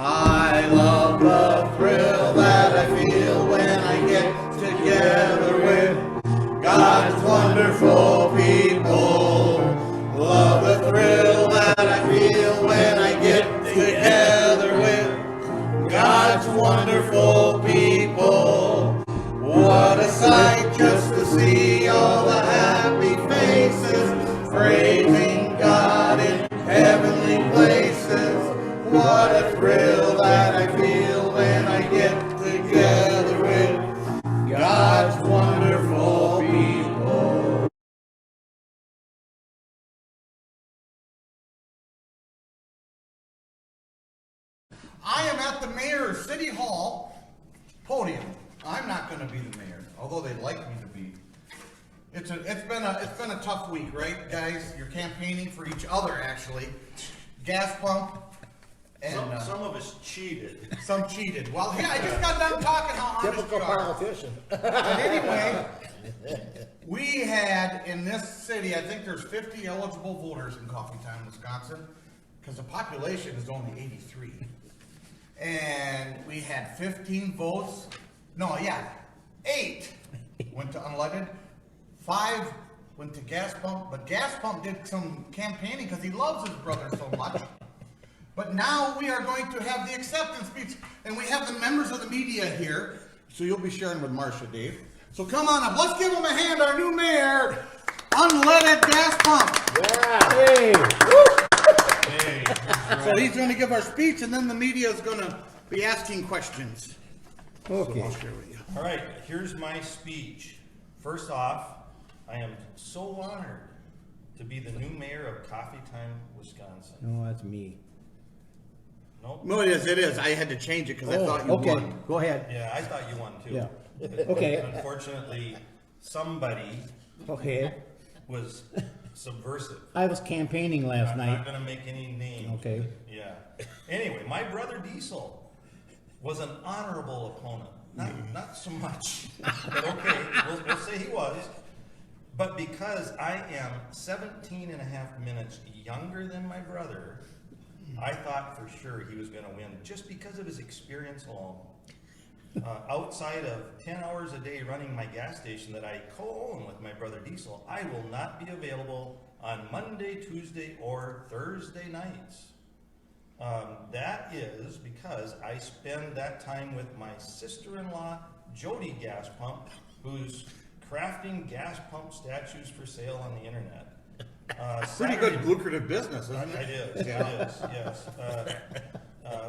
I love the thrill that I feel when I get together with God's wonderful people. Love the thrill that I feel when I get together with God's wonderful people. What a sight just to see all the happy faces praising God in heavenly places. What a thrill that I feel when I get together with God's wonderful people. I am at the mayor's City Hall podium. I'm not going to be the mayor, although they'd like me to be. It's been a tough week, right, guys? You're campaigning for each other, actually. Gas pump. And some of us cheated. Some cheated. Well, yeah, I just got done talking how honest Typical you are. politician. But anyway, we had in this city, I think there's 50 eligible voters in Coffeetown, Wisconsin, because the population is only 83. And we had 15 votes. No, yeah, 8 went to Unleaded, 5 went to Gas Pump, but Gas Pump did some campaigning because he loves his brother so much. But now we are going to have the acceptance speech, and we have the members of the media here, so you'll be sharing with Marcia, Dave. So come on up, let's give him a hand, our new mayor, Unleaded Gas-Pump. Yeah. Hey. Hey. So he's going to give our speech, and then the media is going to be asking questions. Okay. So I'll share with you. All right, here's my speech. First off, I am so honored to be the new mayor of Coffeetown, Wisconsin. No, that's me. Nope. No, it is. I had to change it because I thought you okay. won. Go ahead. Yeah, I thought you won too. Yeah. But Okay. Unfortunately, somebody Okay. was subversive. I was campaigning last I'm night. not gonna make any names. Okay. Yeah. Anyway, my brother Diesel was an honorable opponent. Not so much. But okay, we'll say he was. But because I am 17 and a half minutes younger than my brother, I thought for sure he was gonna win just because of his experience alone. Outside of 10 hours a day running my gas station that I co-own with my brother Diesel, I will not be available on Monday, Tuesday, or Thursday nights. That is because I spend that time with my sister-in-law, Jody Gas Pump, who's crafting gas pump statues for sale on the internet. Pretty good lucrative business, isn't It it? is, yes.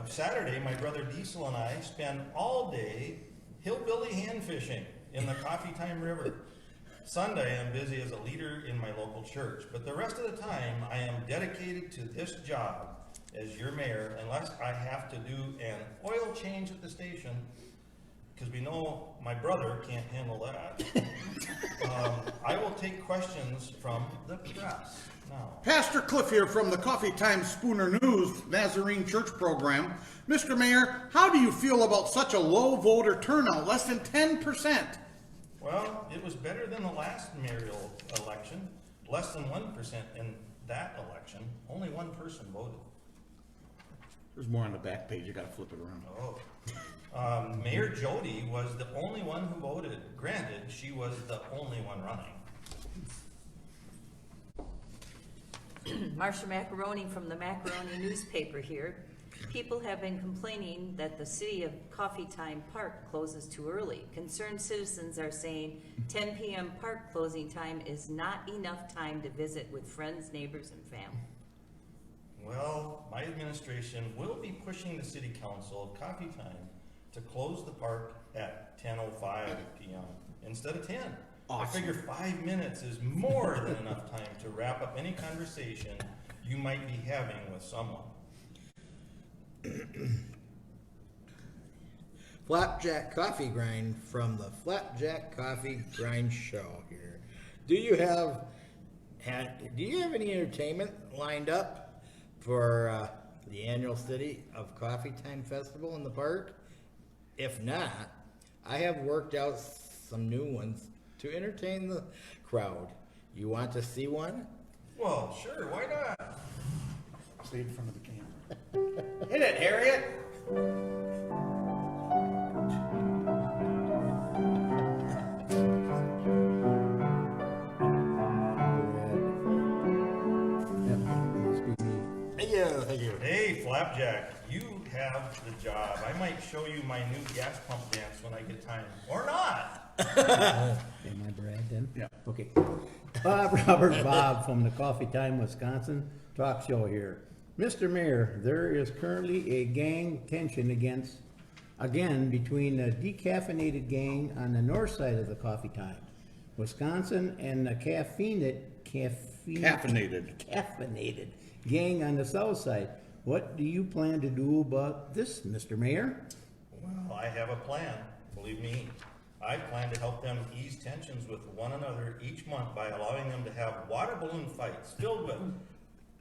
Saturday, my brother Diesel and I spend all day hillbilly hand fishing in the Coffeetime River. Sunday, I'm busy as a leader in my local church, but the rest of the time, I am dedicated to this job as your mayor, unless I have to do an oil change at the station, because we know my brother can't handle that. I will take questions from the press now. Pastor Cliff here from the Coffee Time Spooner News Nazarene Church Program. Mr. Mayor, how do you feel about such a low voter turnout, less than 10%? Well, it was better than the last mayoral election, less than 1% in that election. Only one person voted. There's more on the back page, you gotta flip it around. Oh. Mayor Jody was the only one who voted. Granted, she was the only one running. Marcia Macaroni from the Macaroni newspaper here. People have been complaining that the city of Coffeetime Park closes too early. Concerned citizens are saying 10 p.m. park closing time is not enough time to visit with friends, neighbors, and family. Well, my administration will be pushing the city council of Coffeetime to close the park at 10:05 p.m. instead of 10. Awesome. I figure 5 minutes is more than enough time to wrap up any conversation you might be having with someone. Flapjack Coffee Grind from the Flapjack Coffee Grind Show here. Do you have any entertainment lined up for the annual City of Coffee Time Festival in the park? If not, I have worked out some new ones to entertain the crowd. You want to see one? Well, sure, why not? Stay in front of the camera. Hit it, Harriet! Yeah, thank you. Hey, Flapjack, you have the job. I might show you my new gas pump dance when I get time. Or not. Am I Brad then? Yeah. Okay. Bob from the Coffee Time, Wisconsin talk show here. Mr. Mayor, there is currently a gang tension again between the decaffeinated gang on the north side of the Coffee Time, Wisconsin, and the caffeinated gang on the south side. What do you plan to do about this, Mr. Mayor? Well, I have a plan. Believe me, I plan to help them ease tensions with one another each month by allowing them to have water balloon fights filled with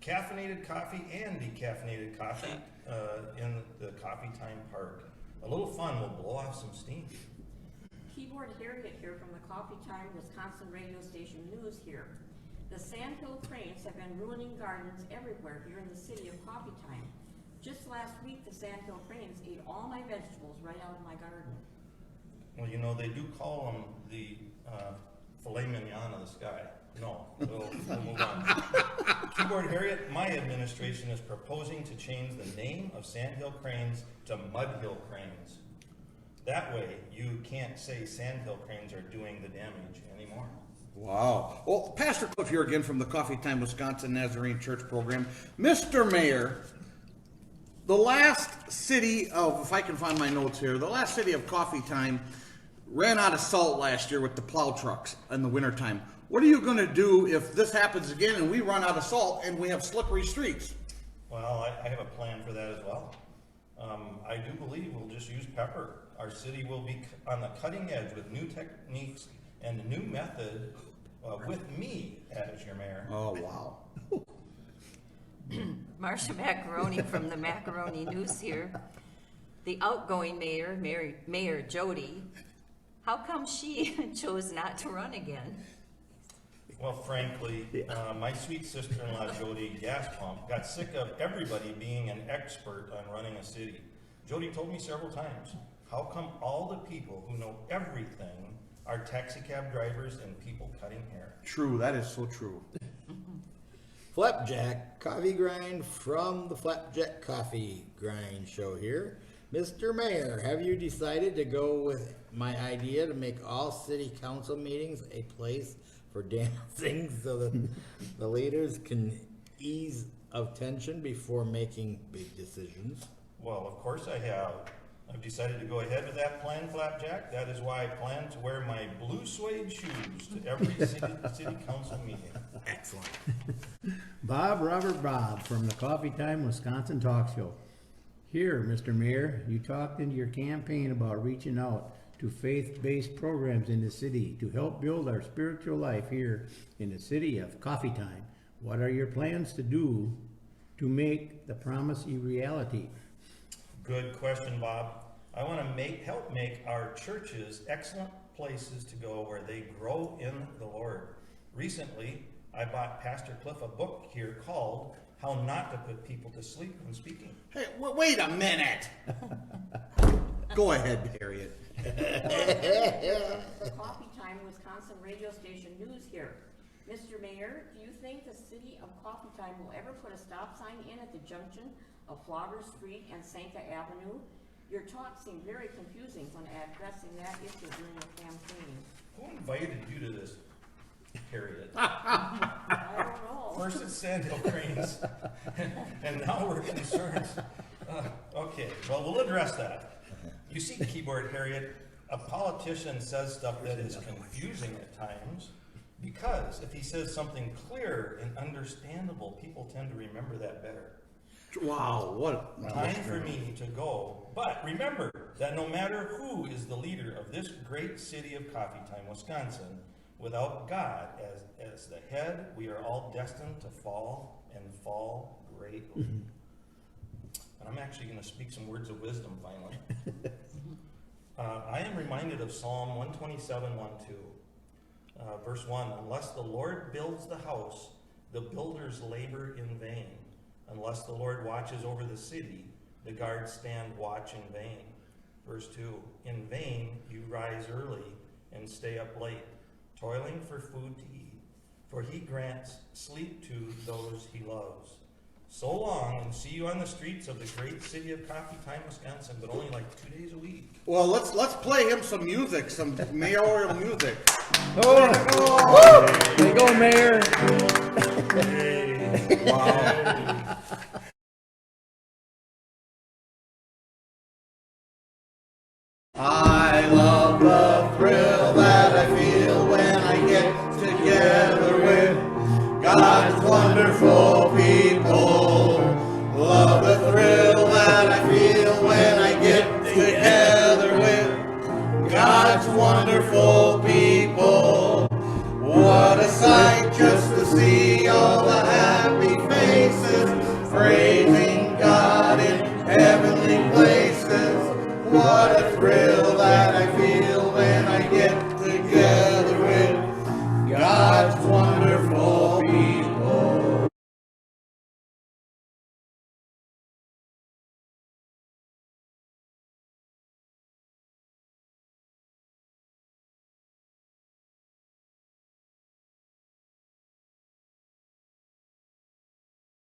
caffeinated coffee and decaffeinated coffee in the Coffee Time Park. A little fun will blow off some steam. Keyboard Harriet here from the Coffee Time Wisconsin radio station news here. The sandhill cranes have been ruining gardens everywhere here in the city of Coffee Time. Just last week, the sandhill cranes ate all my vegetables right out of my garden. Well, you know, they do call them the filet mignon of the sky. No, we'll move on. Keyboard Harriet, my administration is proposing to change the name of Sandhill Cranes to Mudhill Cranes. That way, you can't say Sandhill Cranes are doing the damage anymore. Wow. Well, Pastor Cliff here again from the Coffee Time Wisconsin Nazarene Church program. Mr. Mayor, the last city of, if I can find my notes here, the last city of Coffee Time ran out of salt last year with the plow trucks in the wintertime. What are you going to do if this happens again and we run out of salt and we have slippery streets? Well, I have a plan for that as well. I do believe we'll just use pepper. Our city will be on the cutting edge with new techniques and a new method with me as your mayor. Oh, wow. Marcia Macaroni from the Macaroni News here. The outgoing Mayor Jody, how come she chose not to run again? Well, frankly, my sweet sister-in-law, Jody Gas-Pump, got sick of everybody being an expert on running a city. Jody told me several times, how come all the people who know everything are taxi cab drivers and people cutting hair? True, that is so true. Flapjack Coffee Grind from the Flapjack Coffee Grind show here. Mr. Mayor, have you decided to go with my idea to make all city council meetings a place for dancing so that the leaders can ease of tension before making big decisions? Well, of course I have. I've decided to go ahead with that plan, Flapjack. That is why I plan to wear my blue suede shoes to every city council meeting. Excellent. Bob from the Coffee Time Wisconsin talk show. Here, Mr. Mayor, you talked in your campaign about reaching out to faith-based programs in the city to help build our spiritual life here in the city of Coffee Time. What are your plans to do to make the promise a reality? Good question, Bob. I want to help make our churches excellent places to go where they grow in the Lord. Recently, I bought Pastor Cliff a book here called How Not to Put People to Sleep When Speaking. Hey, wait a minute. Go ahead, Harriet. Coffee Time Wisconsin radio station news here. Mr. Mayor, do you think the city of Coffee Time will ever put a stop sign in at the junction of Flauber Street and Sanka Avenue? Your talk seemed very confusing when addressing that issue during your campaign. Who invited you to this, Harriet? I don't know. First it's Sandhill Cranes, and now we're concerned. Okay, well, we'll address that. You see, Keyboard Harriet, a politician says stuff that is confusing at times because if he says something clear and understandable, people tend to remember that better. Wow, what Time for me to go. But remember that no matter who is the leader of this great city of Coffee Time, Wisconsin, without God as the head, we are all destined to fall and fall greatly. And I'm actually going to speak some words of wisdom finally. I am reminded of Psalm 127, 1-2. Verse 1, unless the Lord builds the house, the builders labor in vain. Unless the Lord watches over the city, the guards stand watch in vain. Verse 2, in vain you rise early and stay up late, toiling for food to eat, for he grants sleep to those he loves. so long and see you on the streets of the great city of Coffee Time, Wisconsin, but only like 2 days a week. Well, let's play him some music, some mayoral music. Oh, there you go, Mayor. Hey, wow.